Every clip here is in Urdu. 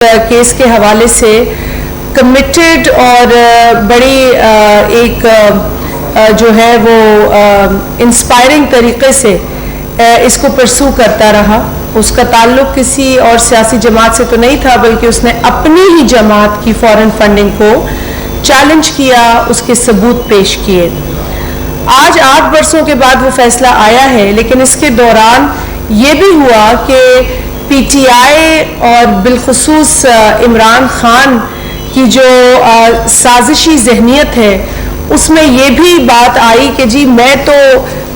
کیس کے حوالے سے کمیٹڈ اور بڑی ایک جو ہے وہ انسپائرنگ طریقے سے اس کو پرسو کرتا رہا. اس کا تعلق کسی اور سیاسی جماعت سے تو نہیں تھا، بلکہ اس نے اپنی ہی جماعت کی فورن فنڈنگ کو چیلنج کیا، اس کے ثبوت پیش کیے. آج 8 برسوں کے بعد وہ فیصلہ آیا ہے، لیکن اس کے دوران یہ بھی ہوا کہ پی ٹی آئی اور بالخصوص عمران خان کی جو سازشی ذہنیت ہے، اس میں یہ بھی بات آئی کہ جی میں تو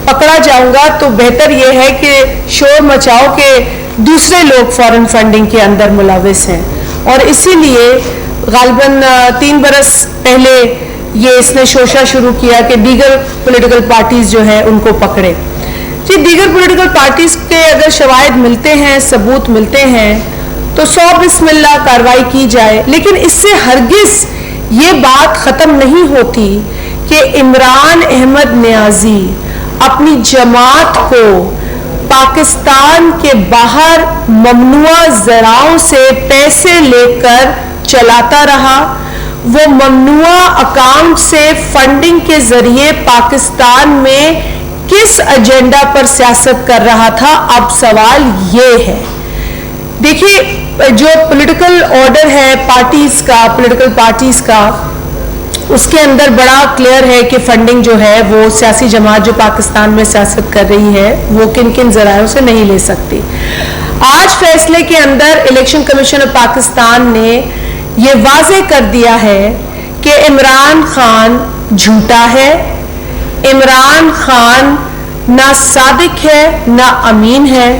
پکڑا جاؤں گا تو بہتر یہ ہے کہ شور مچاؤ کہ دوسرے لوگ فورن فنڈنگ کے اندر ملوث ہیں. اور اسی لیے غالباً 3 برس پہلے یہ اس نے شوشہ شروع کیا کہ دیگر پولیٹیکل پارٹیز جو ہیں ان کو پکڑے. جی دیگر پولیٹیکل پارٹیز کے اگر شواہد ملتے ہیں، ثبوت ملتے ہیں تو 100 بسم اللہ کارروائی کی جائے، لیکن اس سے ہرگز یہ بات ختم نہیں ہوتی کہ عمران احمد نیازی اپنی جماعت کو پاکستان کے باہر ممنوع ذرائع سے پیسے لے کر چلاتا رہا. وہ ممنوع اکاؤنٹ سے فنڈنگ کے ذریعے پاکستان میں کس ایجنڈا پر سیاست کر رہا تھا؟ اب سوال یہ ہے، دیکھیے جو پولیٹیکل آرڈر ہے پولیٹیکل پارٹیز کا، اس کے اندر بڑا کلیئر ہے کہ فنڈنگ جو ہے وہ سیاسی جماعت جو پاکستان میں سیاست کر رہی ہے وہ کن کن ذرائعوں سے نہیں لے سکتی. آج فیصلے کے اندر الیکشن کمیشن آف پاکستان نے یہ واضح کر دیا ہے کہ عمران خان جھوٹا ہے، عمران خان نہ صادق ہے نہ امین ہے،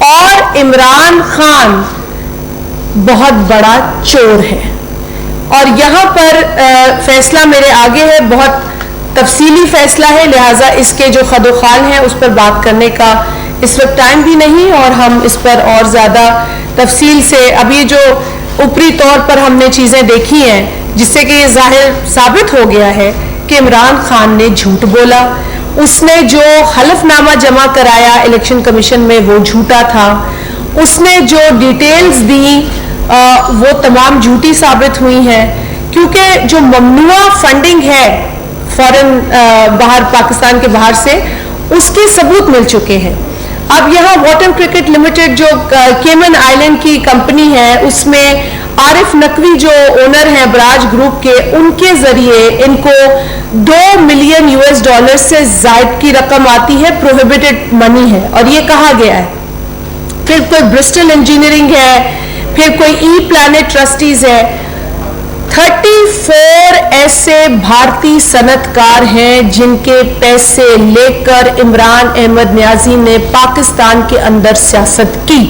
اور عمران خان بہت بڑا چور ہے. اور یہاں پر فیصلہ میرے آگے ہے، بہت تفصیلی فیصلہ ہے، لہٰذا اس کے جو خد و خال ہیں اس پر بات کرنے کا اس وقت ٹائم بھی نہیں، اور ہم اس پر اور زیادہ تفصیل سے ابھی جو اوپری طور پر ہم نے چیزیں دیکھی ہیں جس سے کہ یہ ظاہر ثابت ہو گیا ہے کہ عمران خان نے جھوٹ بولا. اس نے جو حلف نامہ جمع کرایا الیکشن کمیشن میں وہ جھوٹا تھا. اس نے جو ڈیٹیلز دی وہ تمام جھوٹی ثابت ہوئی ہیں، کیونکہ جو ممنوع فنڈنگ ہے فورن باہر پاکستان کے باہر سے، اس کے ثبوت مل چکے ہیں. اب یہاں واٹن کرکٹ لمیٹڈ جو کیمن آئلینڈ کی کمپنی ہے، اس میں عارف نقوی جو اونر ہیں براج گروپ کے، ان کے ذریعے ان کو $2 ملین سے زائد کی رقم آتی ہے، پروہیبٹڈ منی ہے، اور یہ کہا گیا ہے. پھر کوئی برسٹل انجینئرنگ ہے، پھر کوئی ای پلانٹ ٹرسٹیز ہے. 34 ایسے بھارتی صنعت کار ہیں جن کے پیسے لے کر عمران احمد نیازی نے پاکستان کے اندر سیاست کی.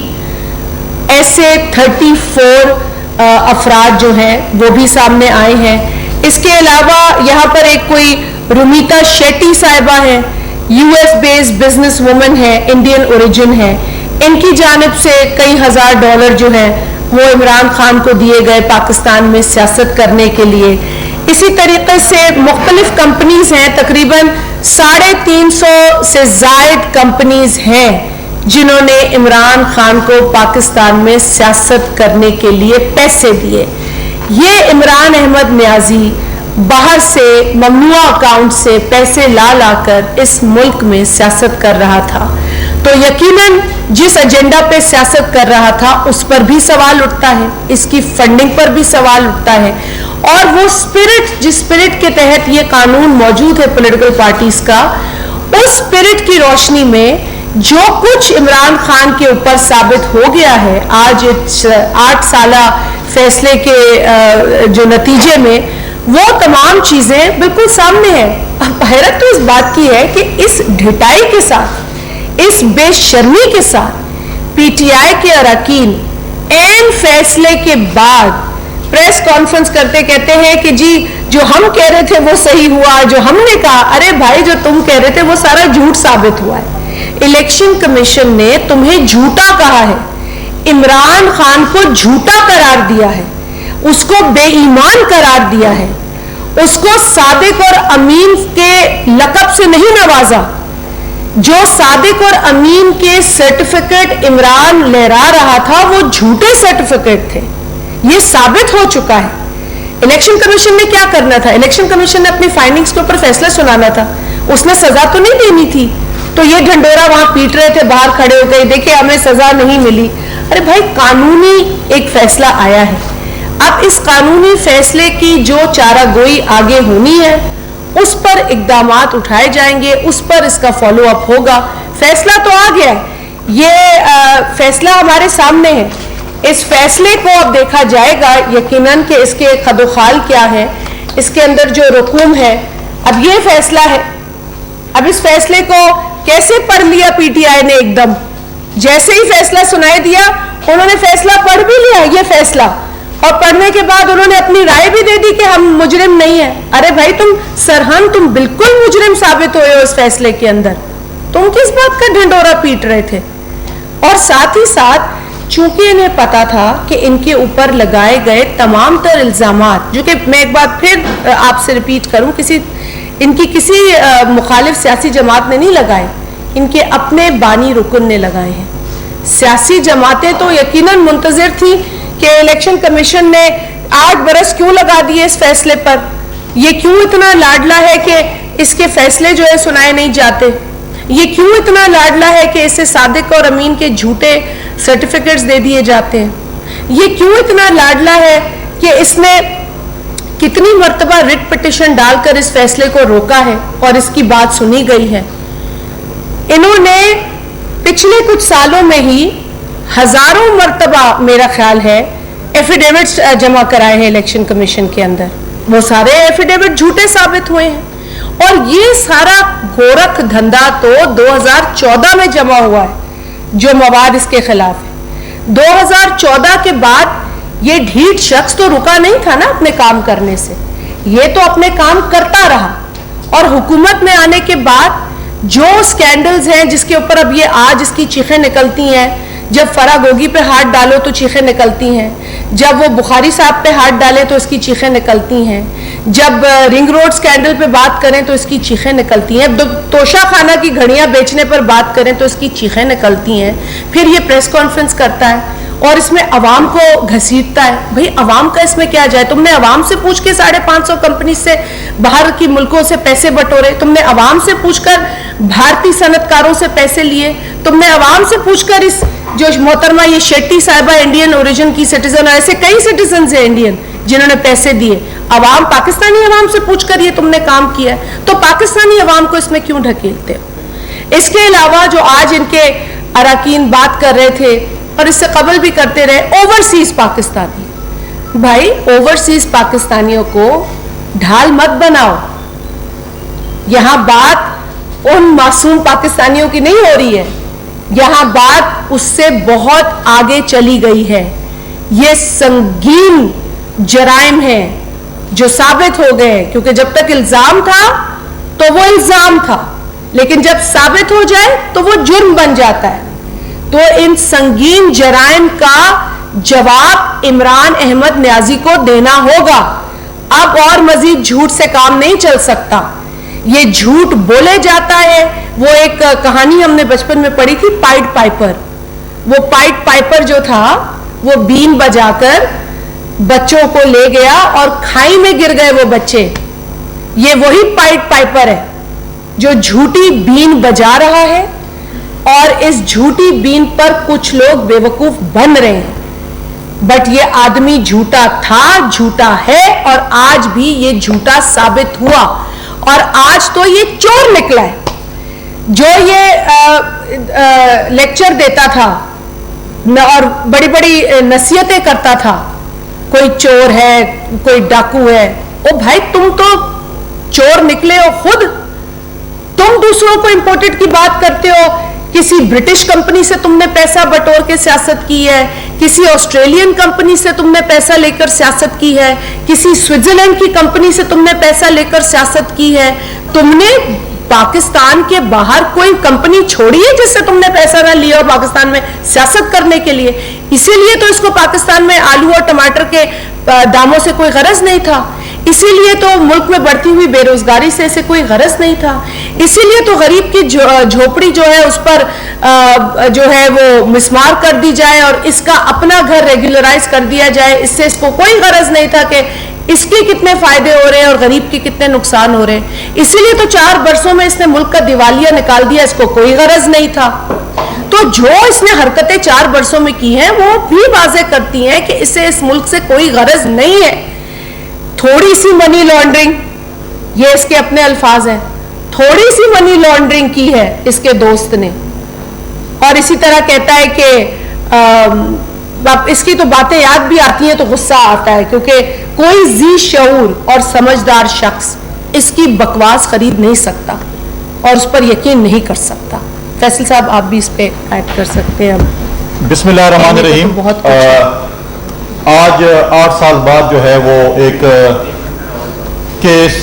ایسے 34 افراد جو ہیں وہ بھی سامنے آئے ہیں. اس کے علاوہ یہاں پر ایک کوئی رومیتا شیٹی صاحبہ ہیں، US بیسڈ بزنس وومن ہے، انڈین اوریجن ہے. ان کی جانب سے کئی $1000 جو ہیں وہ عمران خان کو دیے گئے پاکستان میں سیاست کرنے کے لیے. اسی طریقے سے مختلف کمپنیز ہیں، تقریباً 350 سے زائد کمپنیز ہیں جنہوں نے عمران خان کو پاکستان میں سیاست کرنے کے لیے پیسے دیے. یہ عمران احمد نیازی باہر سے ممنوع اکاؤنٹ سے پیسے لا کر اس ملک میں سیاست کر رہا تھا. تو یقیناً جس ایجنڈا پہ سیاست کر رہا تھا اس پر بھی سوال اٹھتا ہے، اس کی فنڈنگ پر بھی سوال اٹھتا ہے. اور وہ جس اسپرٹ کے تحت یہ قانون موجود ہے پولیٹیکل پارٹیز کا، اس اسپرٹ کی روشنی میں جو کچھ عمران خان کے اوپر ثابت ہو گیا ہے آج 8 سالہ فیصلے کے جو نتیجے میں، وہ تمام چیزیں بالکل سامنے ہیں. اب حیرت تو اس بات کی ہے کہ اس ڈھٹائی کے ساتھ، اس بے شرمی کے ساتھ پی ٹی آئی کے اراکین این فیصلے کے بعد پریس کانفرنس کرتے کہتے ہیں کہ جی جو ہم کہہ رہے تھے وہ صحیح ہوا، جو ہم نے کہا، ارے بھائی جو تم کہہ رہے تھے وہ سارا جھوٹ ثابت ہوا ہے. الیکشن کمیشن نے تمہیں جھوٹا کہا ہے، عمران خان کو جھوٹا قرار دیا ہے، اس کو بے ایمان قرار دیا ہے، اس کو صادق اور امین کے لقب سے نہیں نوازا. جو صادق اور امین کے سرٹیفکیٹ عمران لہرا رہا تھا وہ جھوٹے سرٹیفکیٹ تھے. یہ ثابت ہو چکا ہے. الیکشن کمیشن نے کیا کرنا تھا؟ الیکشن کمیشن نے اپنی فائنڈنگز کے اوپر فیصلہ سنانا تھا. اس نے سزا تو نہیں دینی تھی. تو یہ ڈھنڈورا وہاں پیٹ رہے تھے باہر کھڑے ہو گئے, دیکھیں ہمیں سزا نہیں ملی. ارے بھائی قانونی ایک فیصلہ آیا ہے, اب اس قانونی فیصلے کی جو چارہ گوئی آگے ہونی ہے اس پر اقدامات اٹھائے جائیں گے, اس پر اس کا فالو اپ ہوگا. فیصلہ تو آ گیا ہے, یہ فیصلہ ہمارے سامنے ہے. اس فیصلے کو اب دیکھا جائے گا یقیناً کہ اس کے خد و خال کیا ہے, اس کے اندر جو رقوم ہے. اب یہ فیصلہ ہے, اب اس فیصلے کو کیسے پڑھ لیا پی ٹی آئی نے؟ ایک دم جیسے ہی فیصلہ سنائی دیا انہوں نے فیصلہ پڑھ بھی لیا یہ فیصلہ, اور پڑھنے کے بعد انہوں نے اپنی رائے بھی دے دی کہ ہم مجرم نہیں ہیں. ارے بھائی تم سرہن, تم بالکل مجرم ثابت ہوئے ہو اس فیصلے کے اندر. تم کس بات کا ڈھنڈورا پیٹ رہے تھے؟ اور ساتھ ہی ساتھ چونکہ انہیں پتا تھا کہ ان کے اوپر لگائے گئے تمام تر الزامات, جو کہ میں ایک بات پھر آپ سے ریپیٹ کروں, ان کی کسی مخالف سیاسی جماعت نے نہیں لگائے, ان کے اپنے بانی رکن نے لگائے ہیں. سیاسی جماعتیں تو یقیناً منتظر تھیں کہ الیکشن کمیشن نے 8 برس کیوں لگا دیے اس فیصلے پر, یہ کیوں اتنا لاڈلا ہے کہ اس کے فیصلے جو ہے سنائے نہیں جاتے, یہ کیوں اتنا لاڈلا ہے کہ اسے صادق اور امین کے جھوٹے سرٹیفکیٹس دے دیے جاتے ہیں, یہ کیوں اتنا لاڈلا ہے کہ اس نے کتنی مرتبہ ریٹ پٹیشن ڈال کر اس فیصلے کو روکا ہے اور اس کی بات سنی گئی ہے. انہوں نے پچھلے کچھ سالوں میں ہی ہزاروں مرتبہ میرا خیال ہے ایفیڈیوٹس جمع کرائے ہیں الیکشن کمیشن کے اندر. وہ سارے ایفیڈیوٹ جھوٹے ثابت ہوئے ہیں, اور یہ سارا گورکھ دھندا تو 2014 میں جمع ہوا ہے جو مواد اس کے خلاف ہے. 2014 کے بعد یہ ڈھیٹ شخص تو رکا نہیں تھا نا اپنے کام کرنے سے, یہ تو اپنے کام کرتا رہا, اور حکومت میں آنے کے بعد جو سکینڈلز ہیں جس کے اوپر اب یہ آج اس کی چیخیں نکلتی ہیں, جب فرا گوگی پہ ہاتھ ڈالو تو چیخیں نکلتی ہیں, جب وہ بخاری صاحب پہ ہاتھ ڈالے تو اس کی چیخیں نکلتی ہیں, جب رنگ روڈ سکینڈل پہ بات کریں تو اس کی چیخیں نکلتی ہیں, توشہ خانہ کی گھڑیاں بیچنے پر بات کریں تو اس کی چیخیں نکلتی ہیں. پھر یہ پریس کانفرنس کرتا ہے اور اس میں عوام کو گھسیٹتا ہے. بھئی عوام کا اس میں کیا جائے؟ تم نے عوام سے پوچھ کے 550 کمپنی سے باہر کی ملکوں سے پیسے بٹورے, تم نے عوام سے پوچھ کر بھارتی صنعت کاروں سے پیسے لیے, تم نے عوام سے پوچھ کر اس جو محترمہ یہ شیٹی صاحبہ انڈین اوریجن کی سٹیزن, اور ایسے کئی سٹیزنز ہیں انڈین جنہوں نے پیسے دیے, عوام پاکستانی عوام سے پوچھ کر یہ تم نے کام کیا ہے, تو پاکستانی عوام کو اس میں کیوں ڈھکیلتے ہو؟ اس کے علاوہ جو آج ان کے اراکین بات کر رہے تھے اور اس سے قبل بھی کرتے رہے, اوورسیز پاکستانی. بھائی اوورسیز پاکستانیوں کو ڈھال مت بناؤ. یہاں بات ان معصوم پاکستانیوں کی نہیں ہو رہی ہے, یہاں بات اس سے بہت آگے چلی گئی ہے. یہ سنگین جرائم ہیں جو ثابت ہو گئے ہیں, کیونکہ جب تک الزام تھا تو وہ الزام تھا, لیکن جب ثابت ہو جائے تو وہ جرم بن جاتا ہے. تو ان سنگین جرائم کا جواب عمران احمد نیازی کو دینا ہوگا. اب اور مزید جھوٹ سے کام نہیں چل سکتا. یہ جھوٹ بولے جاتا ہے. وہ ایک کہانی ہم نے بچپن میں پڑھی تھی, پائڈ پائپر. وہ پائڈ پائپر جو تھا وہ بین بجا کر بچوں کو لے گیا اور کھائی میں گر گئے وہ بچے. یہ وہی پائڈ پائپر ہے جو جھوٹی بین بجا رہا ہے, اور اس جھوٹی بین پر کچھ لوگ بے وقوف بن رہے ہیں. بٹ یہ آدمی جھوٹا تھا, جھوٹا ہے, اور آج بھی یہ جھوٹا ثابت ہوا. اور آج تو یہ چور نکلا ہے جو یہ لیکچر دیتا تھا اور بڑی بڑی نصیحتیں کرتا تھا, کوئی چور ہے, کوئی ڈاکو ہے. او بھائی تم تو چور نکلے ہو خود. تم دوسروں کو امپورٹڈ کی بات کرتے ہو. کسی برٹش کمپنی سے تم نے پیسہ بٹور کے سیاست کی ہے, کسی آسٹریلین کمپنی سے تم نے پیسہ لے کر سیاست کی ہے, کسی سوئٹزرلینڈ کی کمپنی سے تم نے پیسہ لے کر سیاست کی ہے. تم نے پاکستان کے باہر کوئی کمپنی چھوڑی ہے جس سے تم نے پیسہ نہ لیا ہو پاکستان میں سیاست کرنے کے لیے؟ اسی لیے تو اس کو پاکستان میں آلو اور ٹماٹر کے داموں سے کوئی غرض نہیں تھا. اسی لیے تو ملک میں بڑھتی ہوئی بے روزگاری سے اسے کوئی غرض نہیں تھا. اسی لیے تو غریب کی جھوپڑی جو ہے اس پر جو ہے وہ مسمار کر دی جائے اور اس کا اپنا گھر ریگولرائز کر دیا جائے. اس سے اس کو کوئی غرض نہیں تھا کہ اس کے کتنے فائدے ہو رہے ہیں اور غریب کے کتنے نقصان ہو رہے ہیں. اسی لیے تو 4 برسوں میں اس نے ملک کا دیوالیہ نکال دیا. اس کو کوئی غرض نہیں تھا. تو جو اس نے حرکتیں 4 برسوں میں کی ہیں وہ بھی واضح کرتی ہیں کہ اسے اس ملک سے کوئی غرض نہیں ہے. تھوڑی سی منی لانڈرنگ, یہ اس کے اپنے الفاظ ہیں, تھوڑی سی منی لانڈرنگ کی ہے اس کے دوست نے. اور اسی طرح کہتا ہے کہ اس کی تو باتیں یاد بھی آتی ہیں تو غصہ آتا ہے, کیونکہ کوئی ذی شعور اور سمجھدار شخص اس کی بکواس خرید نہیں سکتا اور اس پر یقین نہیں کر سکتا. فیصل صاحب آپ بھی اس پہ ایڈ کر سکتے ہیں. بسم اللہ الرحمن الرحیم. آج 8 سال بعد جو ہے وہ ایک کیس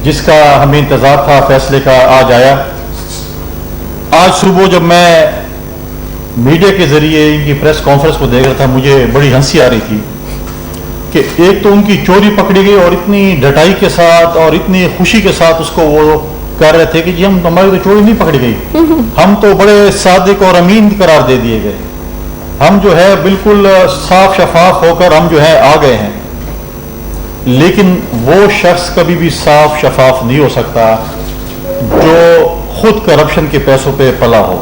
جس کا ہمیں انتظار تھا فیصلے کا آج آیا. آج صبح جب میں میڈیا کے ذریعے ان کی پریس کانفرنس کو دیکھ رہا تھا مجھے بڑی ہنسی آ رہی تھی کہ ایک تو ان کی چوری پکڑی گئی اور اتنی ڈٹائی کے ساتھ اور اتنی خوشی کے ساتھ اس کو وہ کر رہے تھے کہ جی ہم ہماری تو چوری نہیں پکڑی گئی, ہم تو بڑے صادق اور امین قرار دے دیے گئے, ہم جو ہے بالکل صاف شفاف ہو کر ہم جو ہے آ گئے ہیں. لیکن وہ شخص کبھی بھی صاف شفاف نہیں ہو سکتا جو خود کرپشن کے پیسوں پہ پلا ہو.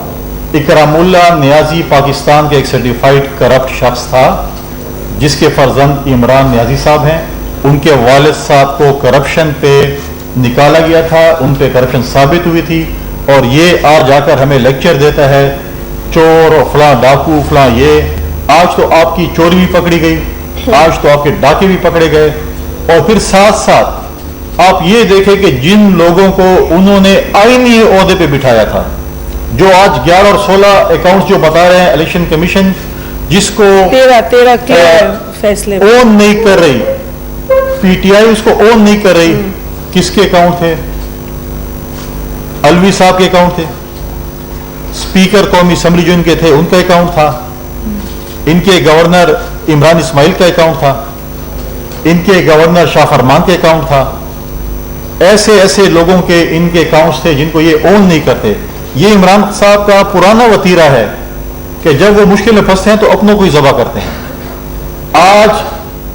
اکرام اللہ نیازی پاکستان کے ایک سرٹیفائیڈ کرپٹ شخص تھا جس کے فرزند عمران نیازی صاحب ہیں. ان کے والد صاحب کو کرپشن پہ نکالا گیا تھا, ان پہ کرپشن ثابت ہوئی تھی, اور یہ آج جا کر ہمیں لیکچر دیتا ہے چور فلاں ڈاکو فلاں. یہ آج تو آپ کی چوری بھی پکڑی گئی, آج تو آپ کے ڈاکے بھی پکڑے گئے, اور پھر ساتھ ساتھ آپ یہ دیکھیں کہ جن لوگوں کو انہوں نے آئینی عہدے پہ بٹھایا تھا, جو آج 11 اور 16 اکاؤنٹس جو بتا رہے ہیں الیکشن کمیشن جس کو 13 فیصلے اون نہیں کر رہی, پی ٹی آئی اس کو اون نہیں کر رہی. کس کے اکاؤنٹ تھے؟ الوی صاحب کے اکاؤنٹ تھے. اسپیکر قومی اسمبلی جو ان کے تھے ان کا اکاؤنٹ تھا, ان کے گورنر عمران اسماعیل کا اکاؤنٹ تھا, ان کے گورنر شاہ فرمان کے اکاؤنٹ تھا. ایسے ایسے لوگوں کے ان کے اکاؤنٹس تھے جن کو یہ اون نہیں کرتے. یہ عمران صاحب کا پرانا وتیرہ ہے کہ جب وہ مشکل میں پھنستے ہیں تو اپنوں کو ہی ذبح کرتے ہیں. آج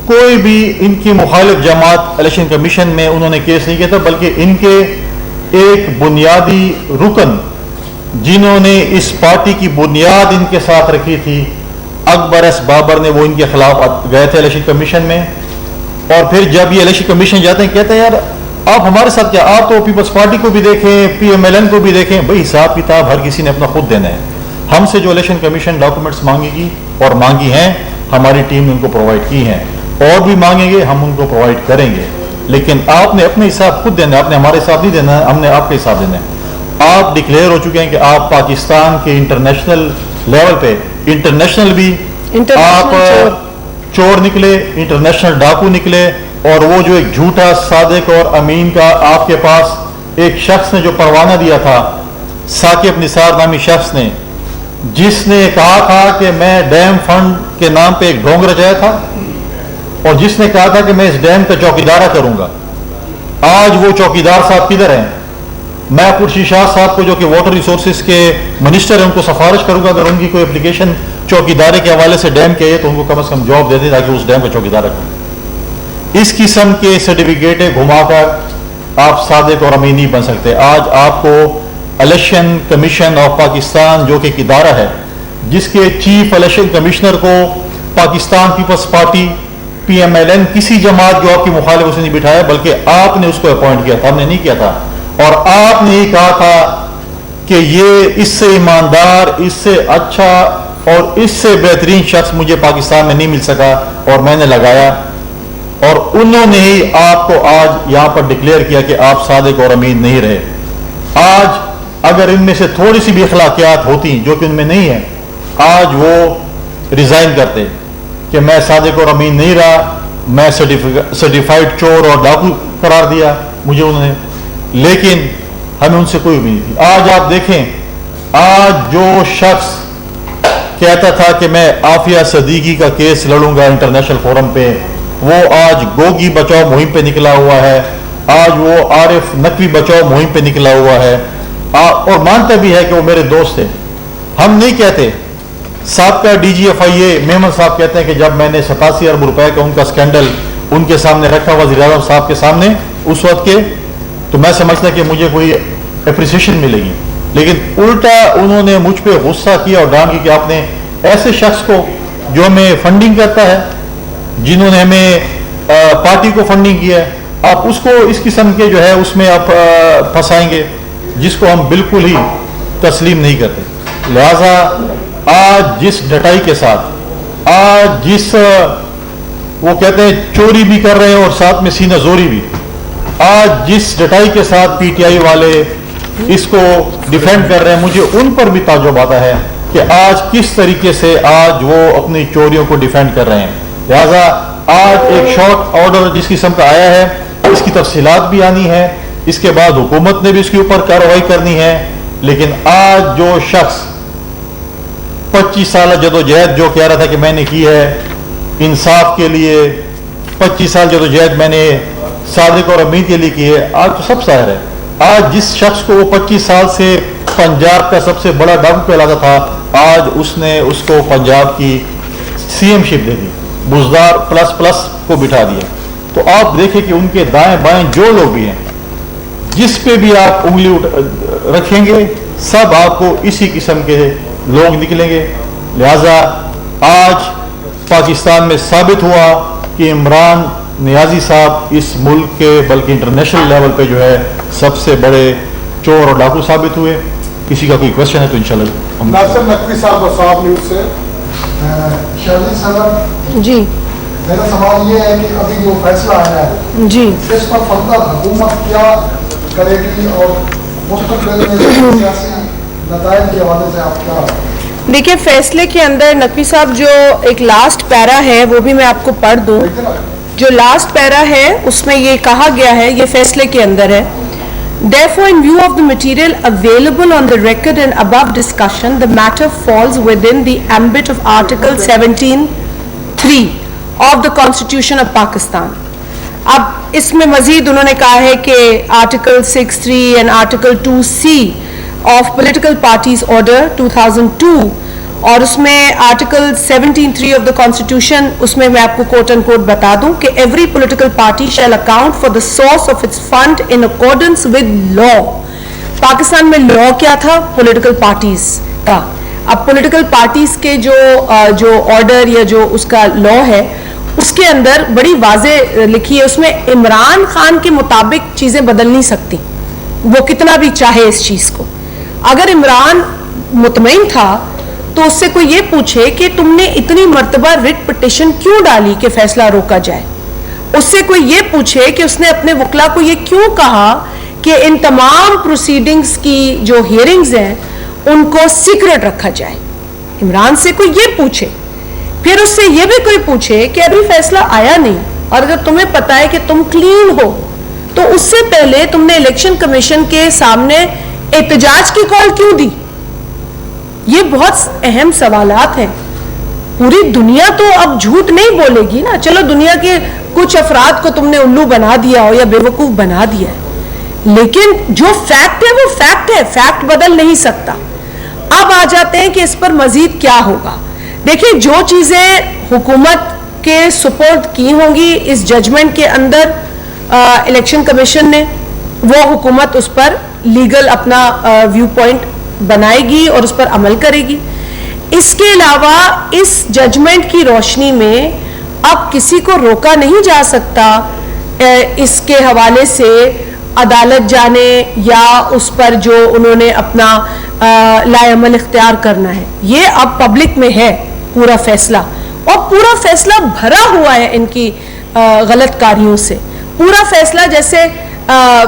کوئی بھی ان کی مخالف جماعت الیکشن کمیشن میں انہوں نے کیس نہیں کیا تھا, بلکہ ان کے ایک بنیادی رکن جنہوں نے اس پارٹی کی بنیاد ان کے ساتھ رکھی تھی, اکبر ایس بابر نے, وہ ان کے خلاف گئے تھے الیکشن کمیشن میں. اور پھر جب یہ الیکشن کمیشن جاتے ہیں کہتے ہیں یار آپ ہمارے ساتھ کیا, آپ تو پیپلز پارٹی کو بھی دیکھیں, پی ایم ایل این کو بھی دیکھیں. بھائی حساب کتاب ہر کسی نے اپنا خود دینا ہے. ہم سے جو الیکشن کمیشن ڈاکومنٹس مانگے گی اور مانگی ہیں ہماری ٹیم نے ان کو پرووائڈ کی ہیں, اور بھی مانگیں گے ہم ان کو پرووائڈ کریں گے. لیکن آپ نے اپنے حساب خود دینا ہے, آپ نے ہمارے حساب نہیں دینا ہے, ہم نے آپ کا حساب دینا ہے. آپ ڈکلیئر ہو چکے ہیں کہ آپ پاکستان کے انٹرنیشنل لیول پہ, انٹرنیشنل بھی آپ چور نکلے, انٹرنیشنل ڈاکو نکلے. اور وہ جو ایک جھوٹا صادق اور امین کا آپ کے پاس ایک شخص نے جو پروانہ دیا تھا, ثاقب نثار نامی شخص نے, جس نے کہا تھا کہ میں ڈیم فنڈ کے نام پہ ایک ڈھونگ رچایا تھا, اور جس نے کہا تھا کہ میں اس ڈیم کا چوکیدارہ کروں گا. آج وہ چوکیدار صاحب کدھر ہیں؟ میں خورشید شاہ صاحب کو جو کہ واٹر ریسورسز کے منسٹر ہیں ان کو سفارش کروں گا اگر ان کی کوئی اپلیکیشن چوکیدارے کے حوالے سے ڈیم کے ہے تو ان کو کم از کم جاب دے دیں تاکہ اس ڈیم کا چوکیدارہ کریں. اس قسم کے سرٹیفکیٹیں گھما کر آپ صادق اور امین نہیں بن سکتے. آج آپ کو الیکشن کمیشن آف پاکستان جو کہ ایک ادارہ ہے جس کے چیف الیکشن کمشنر کو Pakistan Peoples Party P M L N کسی جماعت جو آپ کی مخالف اسے نہیں بٹھایا, بلکہ آپ نے اس کو اپوائنٹ کیا تھا, ہم نے نہیں کیا تھا. اور آپ نے ہی کہا تھا کہ یہ اس سے ایماندار, اس سے اچھا اور اس سے بہترین شخص مجھے پاکستان میں نہیں مل سکا, اور میں نے لگایا. اور انہوں نے ہی آپ کو آج یہاں پر ڈکلیئر کیا کہ آپ صادق اور امین نہیں رہے. آج اگر ان میں سے تھوڑی سی بھی اخلاقیات ہوتی جو کہ ان میں نہیں ہے, آج وہ ریزائن کرتے کہ میں صادق اور امین نہیں رہا, میں سرٹیفائیڈ چور اور ڈاکو قرار دیا مجھے انہوں نے. لیکن ہمیں ان سے کوئی بھی نہیں تھی. آج آپ دیکھیں, آج جو شخص کہتا تھا کہ میں عافیہ صدیقی کا کیس لڑوں گا انٹرنیشنل فورم پہ, وہ آج گوگی بچاؤ مہم پہ نکلا ہوا ہے, آج وہ عارف نقوی بچاؤ مہم پہ نکلا ہوا ہے, اور مانتا بھی ہے کہ وہ میرے دوست ہیں. ہم نہیں کہتے. سابقہ ڈی جی ایف آئی اے میمن صاحب کہتے ہیں کہ جب میں نے 87 ارب روپے کا ان کا اسکینڈل ان کے سامنے رکھا وزیر اعظم صاحب کے سامنے اس وقت کے, تو میں سمجھتا کہ مجھے کوئی اپریسیشن ملے گی, لیکن الٹا انہوں نے مجھ پہ غصہ کیا اور ڈانٹ کی کہ آپ نے ایسے شخص کو جو ہمیں فنڈنگ کرتا ہے, جنہوں نے ہمیں پارٹی کو فنڈنگ کیا ہے, آپ اس کو اس قسم کے جو ہے اس میں آپ پھنسائیں گے, جس کو ہم بالکل ہی تسلیم نہیں کرتے. لہذا آج جس ڈٹائی کے ساتھ, آج جس وہ کہتے ہیں چوری بھی کر رہے ہیں اور ساتھ میں سینہ زوری بھی, آج جس ڈٹائی کے ساتھ پی ٹی آئی والے اس کو ڈیفینڈ کر رہے ہیں, مجھے ان پر بھی تعجب آتا ہے کہ آج کس طریقے سے آج وہ اپنی چوریوں کو ڈیفینڈ کر رہے ہیں. لہذا آج ایک شارٹ آرڈر جس قسم کا آیا ہے, اس کی تفصیلات بھی آنی ہے, اس کے بعد حکومت نے بھی اس کے اوپر کارروائی کرنی ہے. لیکن آج جو شخص 25 سالہ جدوجہد جو کہہ رہا تھا کہ میں نے کی ہے انصاف کے لیے, 25 سال جدوجہد میں نے صادق اور امین کے لیے کی ہے, آج تو سب ظاہر ہے. آج جس شخص کو وہ 25 سال سے پنجاب کا سب سے بڑا ڈاکو کہلاتا تھا, آج اس نے اس کو پنجاب کی سی ایم شپ دے دی, بزدار پلس پلس کو بٹھا دیا. تو آپ دیکھیں کہ ان کے دائیں بائیں جو لوگ بھی ہیں, جس پہ بھی آپ انگلی رکھیں گے, سب آپ کو اسی قسم کے لوگ نکلیں گے. لہذا آج پاکستان میں ثابت ہوا کہ عمران نیازی صاحب اس ملک کے بلکہ انٹرنیشنل لیول پہ جو ہے سب سے بڑے چور اور ڈاکو ثابت ہوئے. کسی کا کوئی کوشچن ہے تو انشاءاللہ ناصر نقوی صاحب صاحب نیوز سے. شہزاد صاحب جی, میرا سوال یہ ہے کہ ابھی جو فیصلہ آیا ہے جی, اس پر فردر حکومت کیا کرے گی اور مستقبل میں سیاسی نتائج کے حوالے سے آپ کیا؟ دیکھیں فیصلے کے اندر نقوی صاحب جو ایک لاسٹ پیرا ہے وہ بھی میں آپ کو پڑھ دوں. جو لاسٹ پیرا ہے اس میں یہ کہا گیا ہے, یہ فیصلے کے اندر ہے, Therefore, in view of the material available on the record and above discussion, the matter falls within the ambit of Article 17(3) of the Constitution of Pakistan. اب اس میں مزید انہوں نے کہا ہے کہ Article 6(3) and Article 2(c) of Political Parties Order 2002 اور اس میں Article 17(3) of the Constitution, اس میں میں آپ کو quote and quote بتا دوں کہ every political party shall account for the source of its fund in accordance with law. Pakistan میں law کیا تھا؟ political parties کا. اب political parties کے جو order یا جو اس کا law ہے, اس کے اندر بڑی واضح لکھی ہے, اس میں عمران خان کے مطابق چیزیں بدل نہیں سکتی, وہ کتنا بھی چاہے اس چیز کو. اگر عمران مطمئن تھا تو اس سے کوئی یہ پوچھے کہ تم نے اتنی مرتبہ ریٹ پٹیشن کیوں ڈالی کہ فیصلہ روکا جائے, اس سے کوئی یہ پوچھے کہ اس نے اپنے وکلا کو یہ کیوں کہا کہ ان تمام پروسیڈنگز کی جو ہیئرنگز ہیں ان کو سیکرٹ رکھا جائے. عمران سے کوئی یہ پوچھے, پھر اس سے یہ بھی کوئی پوچھے کہ ابھی فیصلہ آیا نہیں, اور اگر تمہیں پتا ہے کہ تم کلین ہو تو اس سے پہلے تم نے الیکشن کمیشن کے سامنے احتجاج کی کال کیوں دی. یہ بہت اہم سوالات ہیں. پوری دنیا تو اب جھوٹ نہیں بولے گی نا, چلو دنیا کے کچھ افراد کو تم نے الو بنا دیا ہو یا بے وقوف بنا دیا ہے, لیکن جو فیکٹ ہے وہ فیکٹ ہے, فیکٹ بدل نہیں سکتا. اب آ جاتے ہیں کہ اس پر مزید کیا ہوگا. دیکھیں جو چیزیں حکومت کے سپورٹ کی ہوں گی اس ججمنٹ کے اندر الیکشن کمیشن نے, وہ حکومت اس پر لیگل اپنا ویو پوائنٹ بنائے گی اور اس پر عمل کرے گی. اس کے علاوہ اس ججمنٹ کی روشنی میں اب کسی کو روکا نہیں جا سکتا اس کے حوالے سے عدالت جانے یا اس پر جو انہوں نے اپنا لائے عمل اختیار کرنا ہے. یہ اب پبلک میں ہے پورا فیصلہ, اور پورا فیصلہ بھرا ہوا ہے ان کی غلط کاریوں سے. پورا فیصلہ جیسے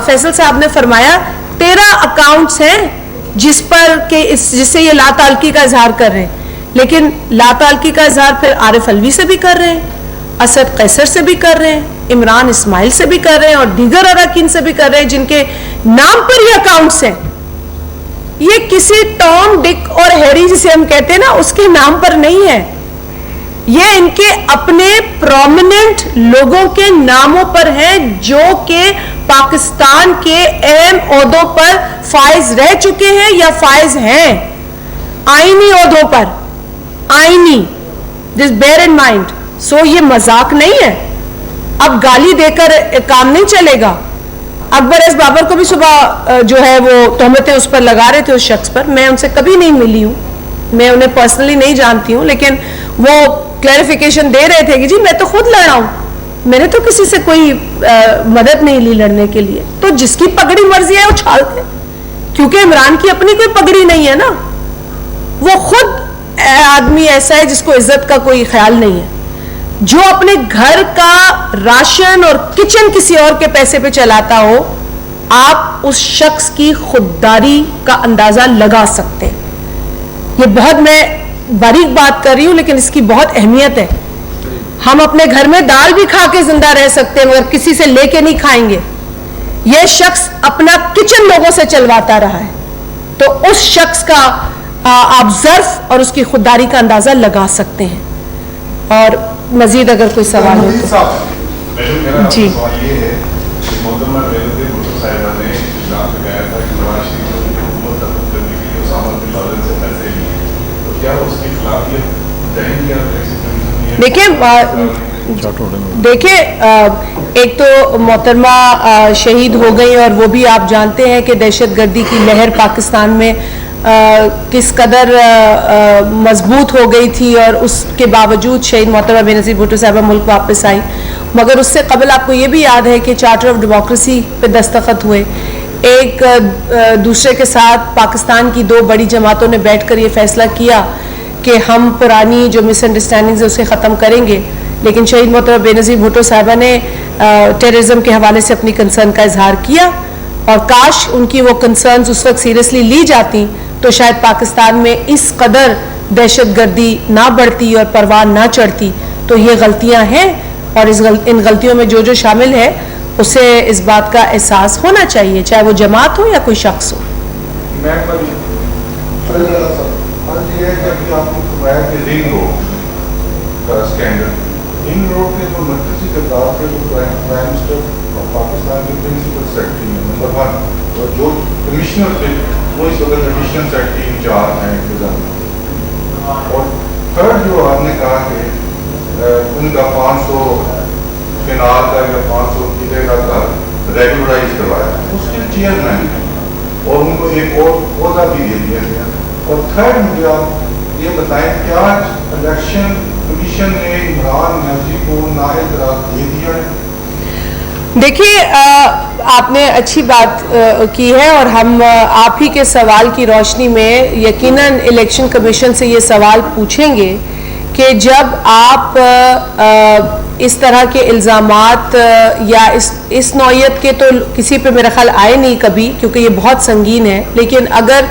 فیصل صاحب نے فرمایا 13 اکاؤنٹس ہیں جس پر کہ جس سے یہ لا تعلقی کا اظہار کر رہے ہیں, لیکن لا تعلقی کا اظہار پھر عارف الوی سے بھی کر رہے ہیں, اسد قیصر سے بھی کر رہے ہیں, عمران اسماعیل سے بھی کر رہے ہیں, اور دیگر اراکین سے بھی کر رہے ہیں جن کے نام پر یہ اکاؤنٹس ہیں. یہ کسی ٹام ڈک اور ہیری جسے ہم کہتے ہیں نا اس کے نام پر نہیں ہے. یہ ان کے اپنے پرومیننٹ لوگوں کے ناموں پر ہیں جو کہ پاکستان کے اہم عہدوں پر فائز رہ چکے ہیں یا فائز ہیں, آئینی عہدوں پر, آئینی, جس بیئر ان مائنڈ. سو یہ مذاق نہیں ہے. اب گالی دے کر کام نہیں چلے گا. اکبر ایس بابر کو بھی صبح جو ہے وہ تہمتیں اس پر لگا رہے تھے اس شخص پر. میں ان سے کبھی نہیں ملی ہوں, میں انہیں پرسنلی نہیں جانتی ہوں, لیکن وہ کلیریفیکیشن دے رہے تھے کہ جی میں تو خود لڑا ہوں, میں نے تو کسی سے کوئی مدد نہیں لی لڑنے کے لیے. تو جس کی پگڑی مرضی ہے وہ چھالتے, کیونکہ عمران کی اپنی کوئی پگڑی نہیں ہے نا. وہ خود آدمی ایسا ہے جس کو عزت کا کوئی خیال نہیں ہے, جو اپنے گھر کا راشن اور کچن کسی اور کے پیسے پہ چلاتا ہو. آپ اس شخص کی خودداری کا اندازہ لگا سکتے ہیں. یہ بہت میں باریک بات کر رہی ہوں لیکن اس کی بہت اہمیت ہے. ہم اپنے گھر میں دال بھی کھا کے زندہ رہ سکتے ہیں مگر کسی سے لے کے نہیں کھائیں گے. یہ شخص اپنا کچن لوگوں سے چلواتا رہا ہے, تو اس شخص کا آپ ظرف اور اس کی خودداری کا اندازہ لگا سکتے ہیں. اور مزید اگر کوئی سوال ہو تو جی. دیکھیں ایک تو محترمہ شہید ہو گئی اور وہ بھی آپ جانتے ہیں کہ دہشت گردی کی لہر پاکستان میں کس قدر مضبوط ہو گئی تھی, اور اس کے باوجود شہید محترمہ بے نظیر بھٹو صاحبہ ملک واپس آئی. مگر اس سے قبل آپ کو یہ بھی یاد ہے کہ چارٹر آف ڈیموکریسی پہ دستخط ہوئے. ایک دوسرے کے ساتھ پاکستان کی دو بڑی جماعتوں نے بیٹھ کر یہ فیصلہ کیا کہ ہم پرانی جو مس انڈرسٹینڈنگز ہے اسے ختم کریں گے. لیکن شہید محترمہ بے نظیر بھٹو صاحبہ نے ٹیررزم کے حوالے سے اپنی کنسرن کا اظہار کیا, اور کاش ان کی وہ کنسرنز اس وقت سیریسلی لی جاتی تو شاید پاکستان میں اس قدر دہشت گردی نہ بڑھتی اور پروان نہ چڑھتی. تو یہ غلطیاں ہیں, اور ان غلطیوں میں جو شامل ہے اسے اس بات کا احساس ہونا چاہیے, چاہے وہ جماعت ہو یا کوئی شخص ہو. رنگ روڈ کے جو مرکزی کردار کے جو پرائم منسٹر اور پاکستان کے پرنسپل سیکرٹری ہیں نمبر 1, اور جو کمشنر تھے وہ اس وقت ایڈیشنل سیکرٹری انچارج ہیں انتظامیہ. اور تھرڈ جو آپ نے کہا کہ ان کا 500 کنال کا یا 500 کلے کا گھر ریگولرائز کروایا, اس کے چیئرمین ہیں اور ان کو ایک اور عہدہ بھی دے دیا گیا. اور تھرڈ مجھے آپ یہ بتائیں کیا الیکشن کمیشن نے عمران نیازی کو نااعتراض دے دیا ہے؟ دیکھیے آپ نے اچھی بات کی ہے, اور ہم آپ ہی کے سوال کی روشنی میں یقیناً الیکشن کمیشن سے یہ سوال پوچھیں گے کہ جب آپ اس طرح کے الزامات یا اس نوعیت کے تو کسی پہ میرا خیال آئے نہیں کبھی کیونکہ یہ بہت سنگین ہے, لیکن اگر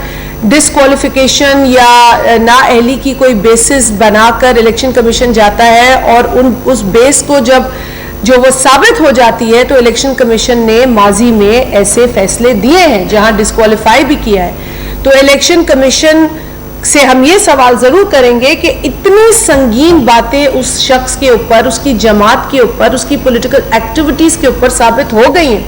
ڈسکوالیفیکیشن یا نااہلی کی کوئی بیسس بنا کر الیکشن کمیشن جاتا ہے اور اس بیس کو جو وہ ثابت ہو جاتی ہے, تو الیکشن کمیشن نے ماضی میں ایسے فیصلے دیے ہیں جہاں ڈسکوالیفائی بھی کیا ہے. تو الیکشن کمیشن سے ہم یہ سوال ضرور کریں گے کہ اتنی سنگین باتیں اس شخص کے اوپر, اس کی جماعت کے اوپر, اس کی پولیٹیکل ایکٹیویٹیز کے اوپر ثابت ہو گئی ہیں,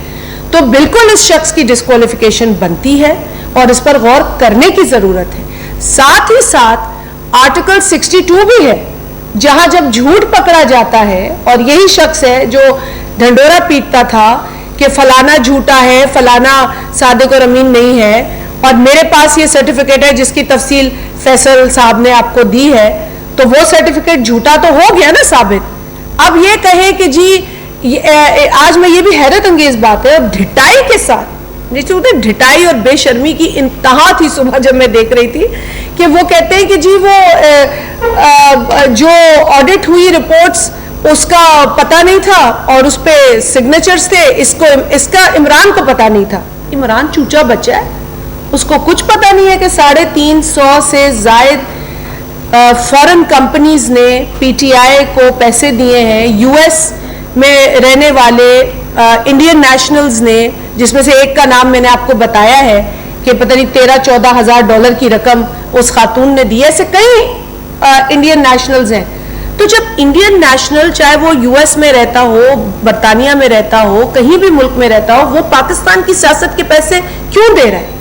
تو بالکل اس شخص کی ڈسکوالیفیکیشن بنتی ہے اور اس پر غور کرنے کی ضرورت ہے. ساتھ ہی ساتھ آرٹیکل 62 بھی ہے جہاں جب جھوٹ پکڑا جاتا ہے, اور یہی شخص ہے جو ڈھنڈورا پیٹتا تھا کہ فلانا جھوٹا ہے, فلانا صادق اور امین نہیں ہے, اور میرے پاس یہ سرٹیفکیٹ ہے جس کی تفصیل فیصل صاحب نے آپ کو دی ہے, تو وہ سرٹیفکیٹ جھوٹا تو ہو گیا نا ثابت. اب یہ کہیں کہ جی آج میں یہ بھی حیرت انگیز بات ہے, اور ڈھٹائی کے ساتھ ڈھٹائی اور بے شرمی کی انتہا تھی صبح جب میں دیکھ رہی تھی کہ وہ کہتے ہیں کہ جی وہ جو آڈٹ ہوئی رپورٹس اس کا پتہ نہیں تھا اور اس پہ سگنیچرز تھے, اس کا عمران کو پتہ نہیں تھا. عمران چوچا بچہ ہے, اس کو کچھ پتہ نہیں ہے کہ 350 سے زائد فورن کمپنیز نے پی ٹی آئی کو پیسے دیے ہیں. یو ایس میں رہنے والے انڈین نیشنلز نے, جس میں سے ایک کا نام میں نے آپ کو بتایا ہے کہ پتہ نہیں 13-14 ہزار ڈالر کی رقم اس خاتون نے دی ہے. ایسے کئی انڈین نیشنلز ہیں. تو جب انڈین نیشنل چاہے وہ US میں رہتا ہو, برطانیہ میں رہتا ہو, کہیں بھی ملک میں رہتا ہو, وہ پاکستان کی سیاست کے پیسے کیوں دے رہا ہے؟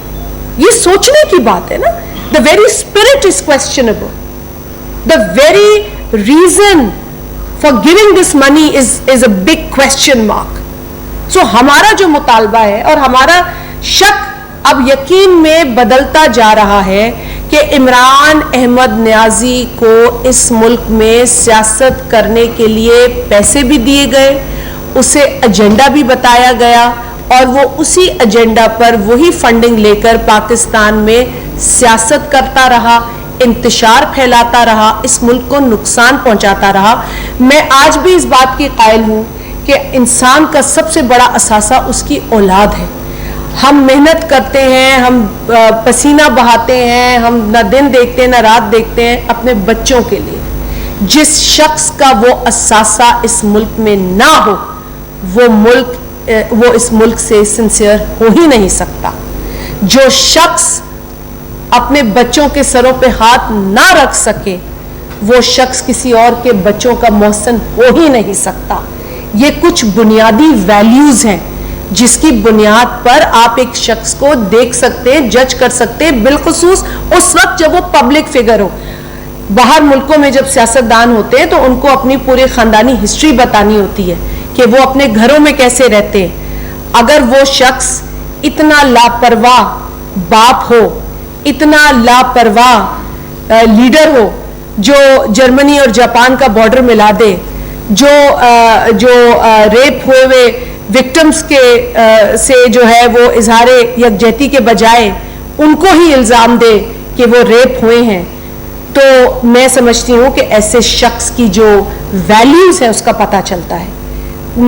یہ سوچنے کی بات ہے نا. The very spirit is questionable. The very reason for giving this money is a big question mark. So ہمارا جو مطالبہ ہے اور ہمارا شک اب یقین میں بدلتا جا رہا ہے کہ عمران احمد نیازی کو اس ملک میں سیاست کرنے کے لیے پیسے بھی دیے گئے, اسے ایجنڈا بھی بتایا گیا, اور وہ اسی ایجنڈا پر وہی فنڈنگ لے کر پاکستان میں سیاست کرتا رہا, انتشار پھیلاتا رہا, اس ملک کو نقصان پہنچاتا رہا. میں آج بھی اس بات کی قائل ہوں کہ انسان کا سب سے بڑا اثاثہ اس کی اولاد ہے. ہم محنت کرتے ہیں, ہم پسینہ بہاتے ہیں, ہم نہ دن دیکھتے ہیں نہ رات دیکھتے ہیں اپنے بچوں کے لیے. جس شخص کا وہ اثاثہ اس ملک میں نہ ہو وہ اس ملک سے سنسیئر ہو ہی نہیں سکتا. جو شخص اپنے بچوں کے سروں پہ ہاتھ نہ رکھ سکے وہ شخص کسی اور کے بچوں کا محسن ہو ہی نہیں سکتا. یہ کچھ بنیادی ویلیوز ہیں جس کی بنیاد پر آپ ایک شخص کو دیکھ سکتے, جج کر سکتے, بالخصوص اس وقت جب وہ پبلک فگر ہو. باہر ملکوں میں جب سیاستدان ہوتے ہیں تو ان کو اپنی پوری خاندانی ہسٹری بتانی ہوتی ہے کہ وہ اپنے گھروں میں کیسے رہتے ہیں. اگر وہ شخص اتنا لاپرواہ باپ ہو, اتنا لاپرواہ لیڈر ہو جو جرمنی اور جاپان کا بارڈر ملا دے, جو ریپ ہوئے ہوئے وکٹمز کے سے جو ہے وہ اظہار یکجہتی کے بجائے ان کو ہی الزام دے کہ وہ ریپ ہوئے ہیں, تو میں سمجھتی ہوں کہ ایسے شخص کی جو ویلیوز ہیں اس کا پتہ چلتا ہے.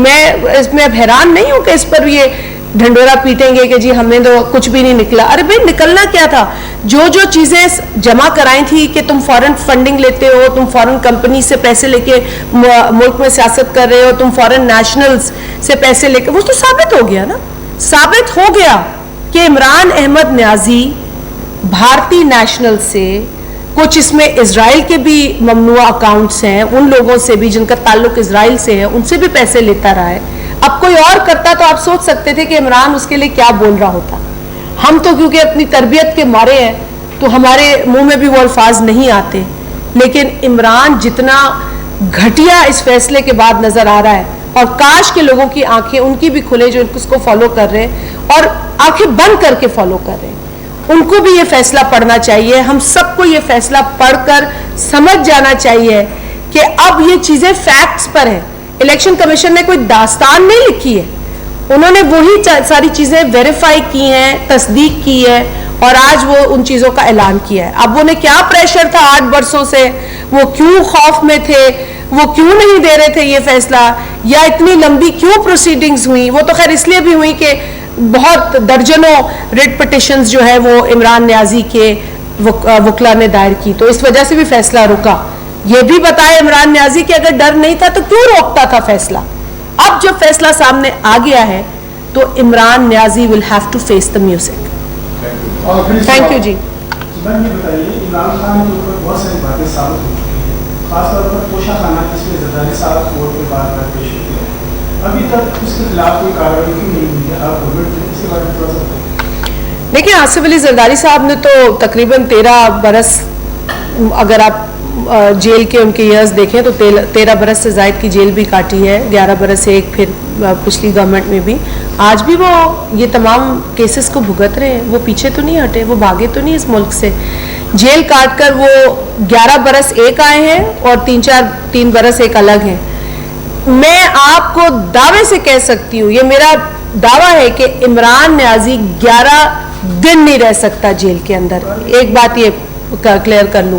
میں اس میں اب حیران نہیں ہوں کہ اس پر یہ ڈھنڈورا پیٹیں گے کہ جی ہمیں تو کچھ بھی نہیں نکلا. ارے بھائی نکلنا کیا تھا؟ جو چیزیں جمع کرائی تھی کہ تم فورن فنڈنگ لیتے ہو, تم فورن کمپنی سے پیسے لے کے ملک میں سیاست کر رہے ہو, تم فورن نیشنلز سے پیسے لے کے, وہ تو ثابت ہو گیا نا. ثابت ہو گیا کہ عمران احمد نیازی بھارتی نیشنل سے, کچھ اس میں اسرائیل کے بھی ممنوع اکاؤنٹس ہیں, ان لوگوں سے بھی جن کا تعلق اسرائیل سے ہے ان سے بھی پیسے لیتا رہا ہے. اب کوئی اور کرتا تو آپ سوچ سکتے تھے کہ عمران اس کے لیے کیا بول رہا ہوتا. ہم تو کیونکہ اپنی تربیت کے مارے ہیں تو ہمارے منہ میں بھی وہ الفاظ نہیں آتے, لیکن عمران جتنا گھٹیا اس فیصلے کے بعد نظر آ رہا ہے, اور کاش کے لوگوں کی آنکھیں ان کی بھی کھلے جو اس کو فالو کر رہے ہیں اور آنکھیں بند کر کے فالو کر رہے ہیں. ان کو بھی یہ فیصلہ پڑھنا چاہیے, ہم سب کو یہ فیصلہ پڑھ کر سمجھ جانا چاہیے کہ اب یہ چیزیں فیکٹس پر ہیں. الیکشن کمیشن نے کوئی داستان نہیں لکھی ہے, انہوں نے وہی ساری چیزیں ویریفائی کی ہیں, تصدیق کی ہے, اور آج وہ ان چیزوں کا اعلان کیا ہے. اب انہیں کیا پریشر تھا 8 برسوں سے, وہ کیوں خوف میں تھے, وہ کیوں نہیں دے رہے تھے یہ فیصلہ, یا اتنی لمبی کیوں پروسیڈنگز ہوئی؟ وہ تو خیر اس لیے بھی ہوئی کہ بہت درجنوں ریٹ پٹیشنز جو ہے وہ عمران نیازی کے وکلا نے دائر کی, تو اس وجہ سے بھی فیصلہ رکا. یہ بھی بتائے عمران نیازی کہ اگر ڈر نہیں تھا تو کیوں روکتا تھا فیصلہ. اب جب فیصلہ سامنے آ گیا ہے تو Imran Niazi will have to face the music. Thank you جی. یہ بتائیے عمران خان کے اوپر بہت ساری باتیں ثابت ہو چکی ہیں, خاص طور پر پوشا خانہ جس میں زرداری صاحب کورٹ میں بار بار پیش ہوتے ہیں, ابھی تک اس کے خلاف کوئی کارروائی کیوں نہیں ہوئی ہے؟ آپ گورنمنٹ میں اس کے بارے میں تھوڑا سا دیکھیں. آصف علی زرداری صاحب نے تو تقریباً 13 برس, اگر آپ جیل کے ان کے ایئرز دیکھیں تو 13 برس سے زائد کی جیل بھی کاٹی ہے, 11 برس ایک پھر پچھلی گورنمنٹ میں بھی. آج بھی وہ یہ تمام کیسز کو بھگت رہے ہیں, وہ پیچھے تو نہیں ہٹے, وہ بھاگے تو نہیں اس ملک سے. جیل کاٹ کر وہ 11 برس ایک آئے ہیں اور 3 برس ایک الگ ہیں. میں آپ کو دعوے سے کہہ سکتی ہوں, یہ میرا دعویٰ ہے کہ عمران نیازی 11 دن نہیں رہ سکتا جیل کے اندر. ایک بات یہ کلیئر کر لوں,